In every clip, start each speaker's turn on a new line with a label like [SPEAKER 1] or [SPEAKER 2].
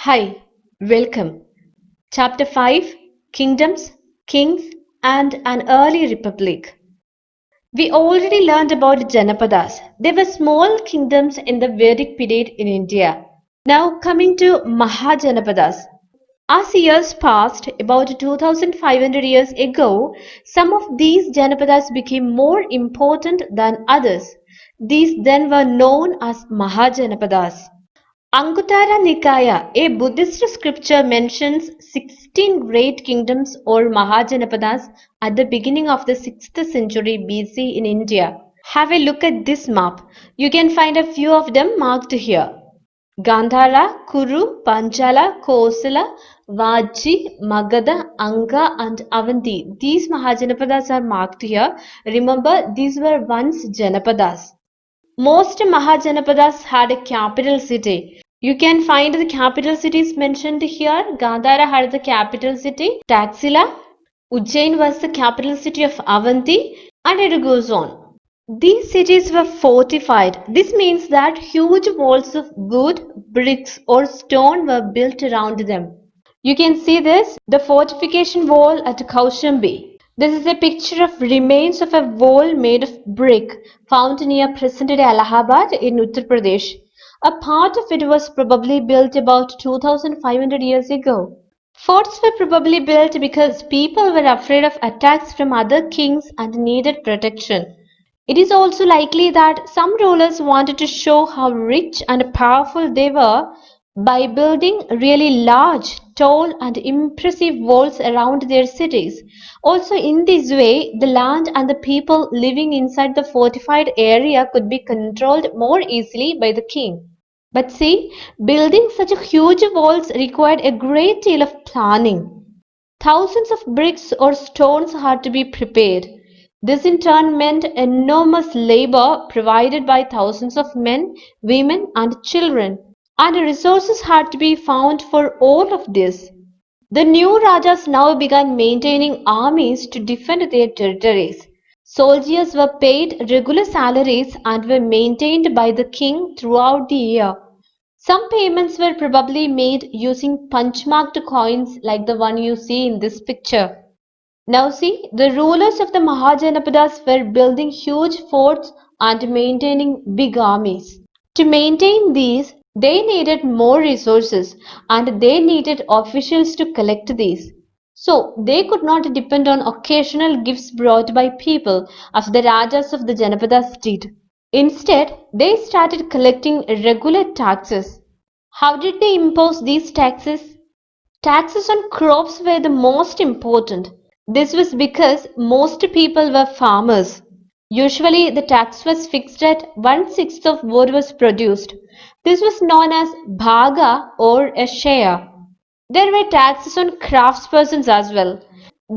[SPEAKER 1] Hi, welcome. Chapter 5, Kingdoms, Kings and an Early Republic. We already learned about Janapadas. They were small kingdoms in the Vedic period in India. Now coming to Mahajanapadas. As years passed, about 2500 years ago, some of these Janapadas became more important than others. These then were known as Mahajanapadas. Anguttara Nikaya, a Buddhist scripture, mentions 16 great kingdoms or Mahajanapadas at the beginning of the 6th century BC in India. Have a look at this map. You can find a few of them marked here. Gandhara, Kuru, Panchala, Kosala, Vajji, Magadha, Anga and Avanti. These Mahajanapadas are marked here. Remember, these were once Janapadas. Most Mahajanapadas had a capital city. You can find the capital cities mentioned here. Gandhara had the capital city, Taxila. Ujjain was the capital city of Avanti, and it goes on. These cities were fortified. This means that huge walls of wood, bricks, or stone were built around them. You can see this, the fortification wall at Kaushambi. This is a picture of remains of a wall made of brick found near present-day Allahabad in Uttar Pradesh. A part of it was probably built about 2500 years ago. Forts were probably built because people were afraid of attacks from other kings and needed protection. It is also likely that some rulers wanted to show how rich and powerful they were by building really large, tall, and impressive walls around their cities. Also, in this way, the land and the people living inside the fortified area could be controlled more easily by the king. But see, building such huge walls required a great deal of planning. Thousands of bricks or stones had to be prepared. This in turn meant enormous labor provided by thousands of men, women, and children, and resources had to be found for all of this. The new Rajas now began maintaining armies to defend their territories. Soldiers were paid regular salaries and were maintained by the king throughout the year. Some payments were probably made using punch-marked coins like the one you see in this picture. Now see, the rulers of the Mahajanapadas were building huge forts and maintaining big armies. To maintain these, they needed more resources and they needed officials to collect these. So they could not depend on occasional gifts brought by people as the Rajas of the Janapadas did. Instead, they started collecting regular taxes. How did they impose these taxes? Taxes on crops were the most important. This was because most people were farmers. Usually, the tax was fixed at one-sixth of what was produced. This was known as bhaga or a share. There were taxes on craftspersons as well.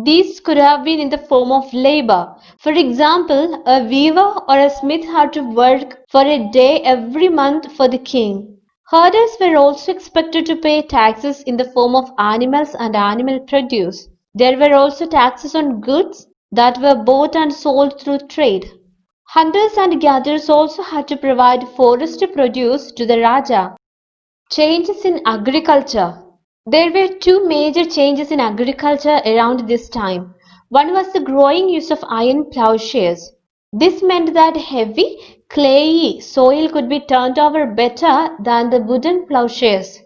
[SPEAKER 1] These could have been in the form of labor. For example, a weaver or a smith had to work for a day every month for the king. Herders were also expected to pay taxes in the form of animals and animal produce. There were also taxes on goods that were bought and sold through trade. Hunters and gatherers also had to provide forest produce to the Raja. Changes in agriculture. There were two major changes in agriculture around this time. One was the growing use of iron plowshares. This meant that heavy, clayey soil could be turned over better than the wooden plowshares,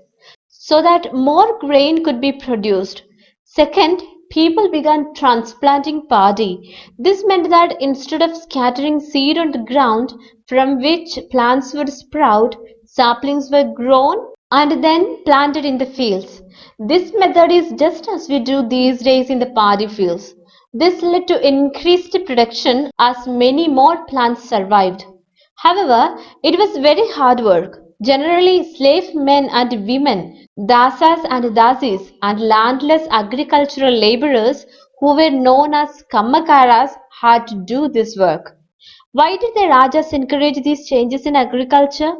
[SPEAKER 1] so that more grain could be produced. Second, people began transplanting paddy. This meant that instead of scattering seed on the ground from which plants would sprout, saplings were grown and then planted in the fields. This method is just as we do these days in the paddy fields. This led to increased production as many more plants survived. However, it was very hard work. Generally, slave men and women, dasas and dasis, and landless agricultural laborers who were known as kammakaras had to do this work. Why did the Rajas encourage these changes in agriculture?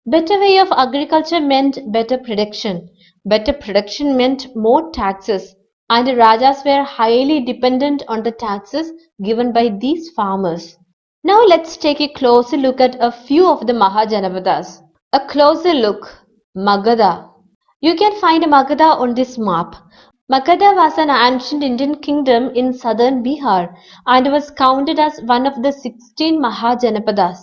[SPEAKER 1] Better way of agriculture meant better production. Better production meant more taxes, and the Rajas were highly dependent on the taxes given by these farmers. Now let's take a closer look at a few of the Mahajanavadas. A closer look. Magadha. You can find Magadha on this map. Magadha was an ancient Indian kingdom in southern Bihar and was counted as one of the 16 Mahajanapadas.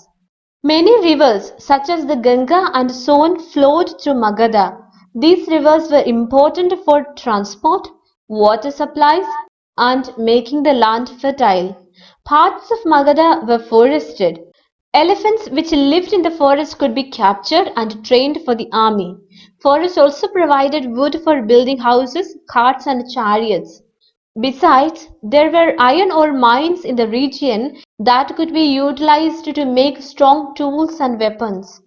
[SPEAKER 1] Many rivers, such as the Ganga and Son, flowed through Magadha. These rivers were important for transport, water supplies, and making the land fertile. Parts of Magadha were forested. Elephants which lived in the forest could be captured and trained for the army. Forests also provided wood for building houses, carts, and chariots. Besides, there were iron ore mines in the region that could be utilized to make strong tools and weapons.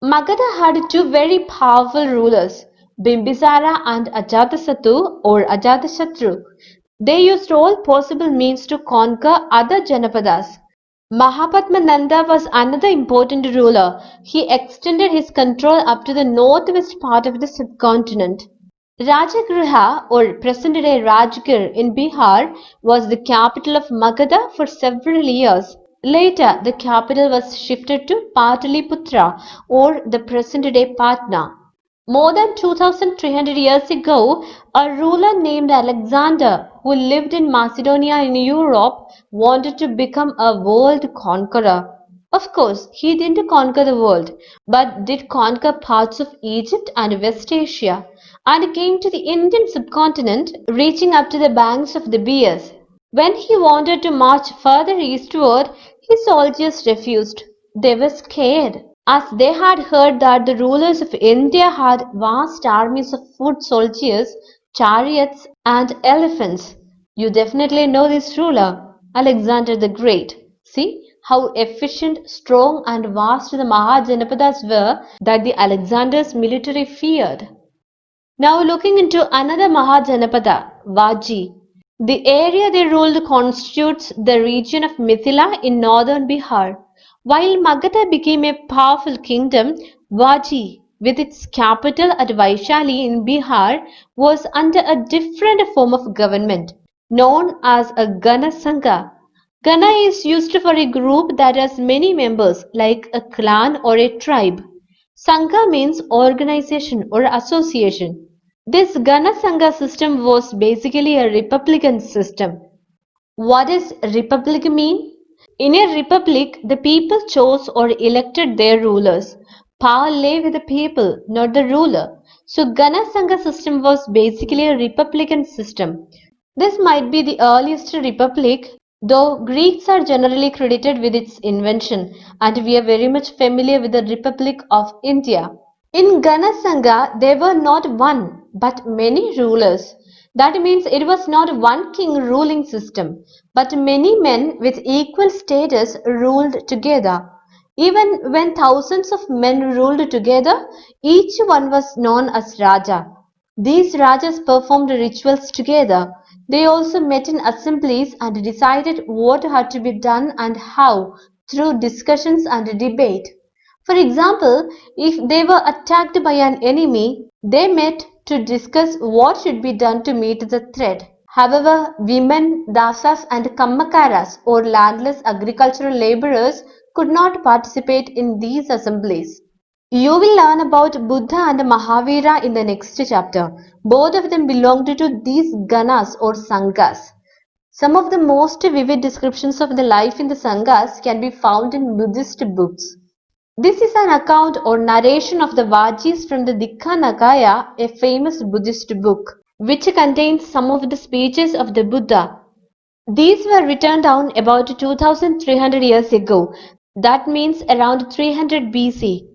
[SPEAKER 1] Magadha had two very powerful rulers, Bimbisara and Ajatasattu or Ajatashatru. They used all possible means to conquer other Janapadas. Mahapadmananda was another important ruler. He extended his control up to the northwest part of the subcontinent. Rajagriha or present-day Rajgir in Bihar was the capital of Magadha for several years. Later, the capital was shifted to Pataliputra or the present-day Patna. More than 2300 years ago, a ruler named Alexander, who lived in Macedonia in Europe, wanted to become a world conqueror. Of course, he didn't conquer the world, but did conquer parts of Egypt and West Asia, and came to the Indian subcontinent, reaching up to the banks of the Bias. When he wanted to march further eastward, his soldiers refused. They were scared, as they had heard that the rulers of India had vast armies of foot soldiers, chariots, and elephants. You definitely know this ruler, Alexander the Great. See how efficient, strong, and vast the Mahajanapadas were that the Alexander's military feared. Now looking into another Mahajanapada, Vaji. The area they ruled constitutes the region of Mithila in northern Bihar. While Magadha became a powerful kingdom, Vaji, with its capital at Vaishali in Bihar, was under a different form of government, known as a Gana Sangha. Gana is used for a group that has many members, like a clan or a tribe. Sangha means organization or association. This Gana Sangha system was basically a republican system. What does republic mean? In a republic, the people chose or elected their rulers. Power lay with the people, not the ruler. So Gana Sangha system was basically a republican system. This might be the earliest republic, though Greeks are generally credited with its invention, and we are very much familiar with the Republic of India. In Ganasanga, there were not one, but many rulers. That means it was not one king ruling system, but many men with equal status ruled together. Even when thousands of men ruled together, each one was known as Raja. These Rajas performed rituals together. They also met in assemblies and decided what had to be done and how through discussions and debate. For example, if they were attacked by an enemy, they met to discuss what should be done to meet the threat. However, women, dasas, and kammakaras or landless agricultural laborers could not participate in these assemblies. You will learn about Buddha and Mahavira in the next chapter. Both of them belonged to these ganas or sanghas. Some of the most vivid descriptions of the life in the sanghas can be found in Buddhist books. This is an account or narration of the Vajis from the Dikha Nikaya, a famous Buddhist book, which contains some of the speeches of the Buddha. These were written down about 2300 years ago. That means around 300 BC.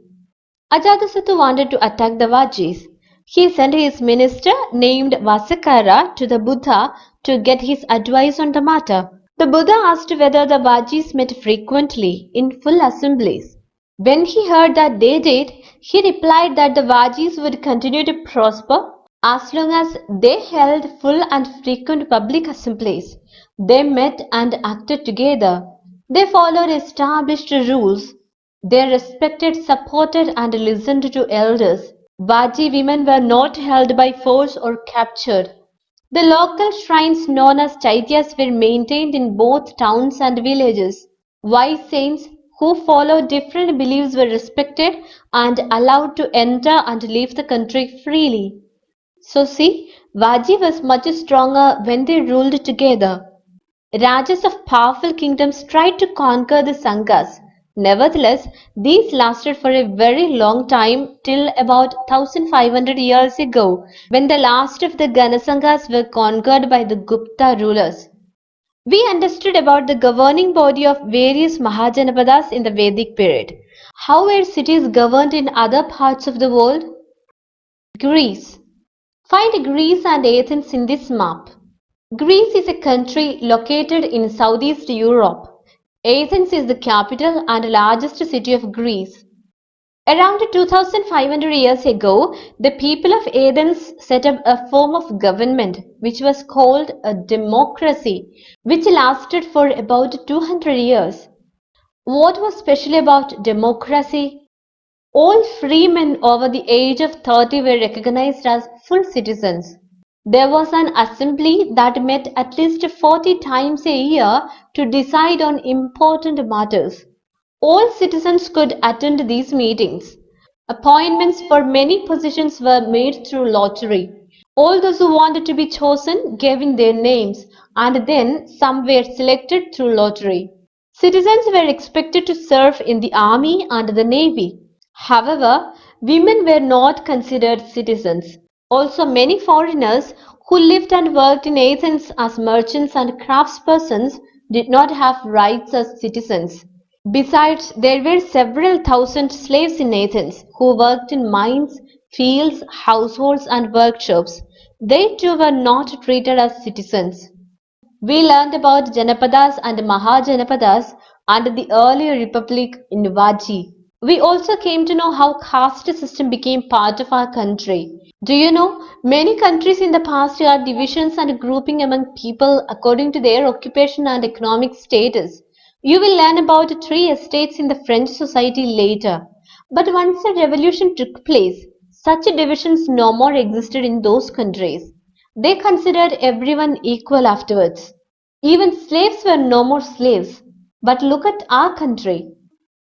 [SPEAKER 1] Ajatasattu wanted to attack the Vajis. He sent his minister named Vasakara to the Buddha to get his advice on the matter. The Buddha asked whether the Vajis met frequently in full assemblies. When he heard that they did, he replied that the Vajis would continue to prosper as long as they held full and frequent public assemblies. They met and acted together. They followed established rules. They respected, supported, and listened to elders. Vaji women were not held by force or captured. The local shrines known as chaityas were maintained in both towns and villages. Wise saints, who followed different beliefs were respected and allowed to enter and leave the country freely. So see, Vaji was much stronger when they ruled together. Rajas of powerful kingdoms tried to conquer the Sanghas. Nevertheless, these lasted for a very long time till about 1500 years ago, when the last of the Ganasanghas were conquered by the Gupta rulers. We understood about the governing body of various Mahajanapadas in the Vedic period. How were cities governed in other parts of the world? Greece. Find Greece and Athens in this map. Greece is a country located in Southeast Europe. Athens is the capital and largest city of Greece. Around 2500 years ago, the people of Athens set up a form of government which was called a democracy, which lasted for about 200 years. What was special about democracy? All free men over the age of 30 were recognized as full citizens. There was an assembly that met at least 40 times a year to decide on important matters. All citizens could attend these meetings. Appointments for many positions were made through lottery. All those who wanted to be chosen gave in their names, and then some were selected through lottery. Citizens were expected to serve in the army and the navy. However, women were not considered citizens. Also, many foreigners who lived and worked in Athens as merchants and craftspersons did not have rights as citizens. Besides, there were several thousand slaves in Athens who worked in mines, fields, households, and workshops. They too were not treated as citizens. We learned about Janapadas and Mahajanapadas and the early republic in Vaji. We also came to know how caste system became part of our country. Do you know, many countries in the past had divisions and grouping among people according to their occupation and economic status. You will learn about three estates in the French society later. But once a revolution took place, such divisions no more existed in those countries. They considered everyone equal afterwards. Even slaves were no more slaves. But look at our country.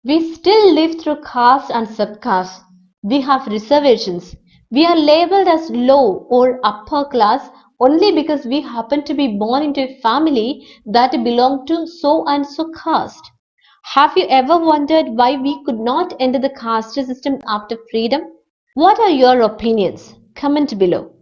[SPEAKER 1] We still live through caste and subcaste. We have reservations. We are labeled as low or upper class only because we happen to be born into a family that belonged to so and so caste. Have you ever wondered why we could not enter the caste system after freedom? What are your opinions? Comment below.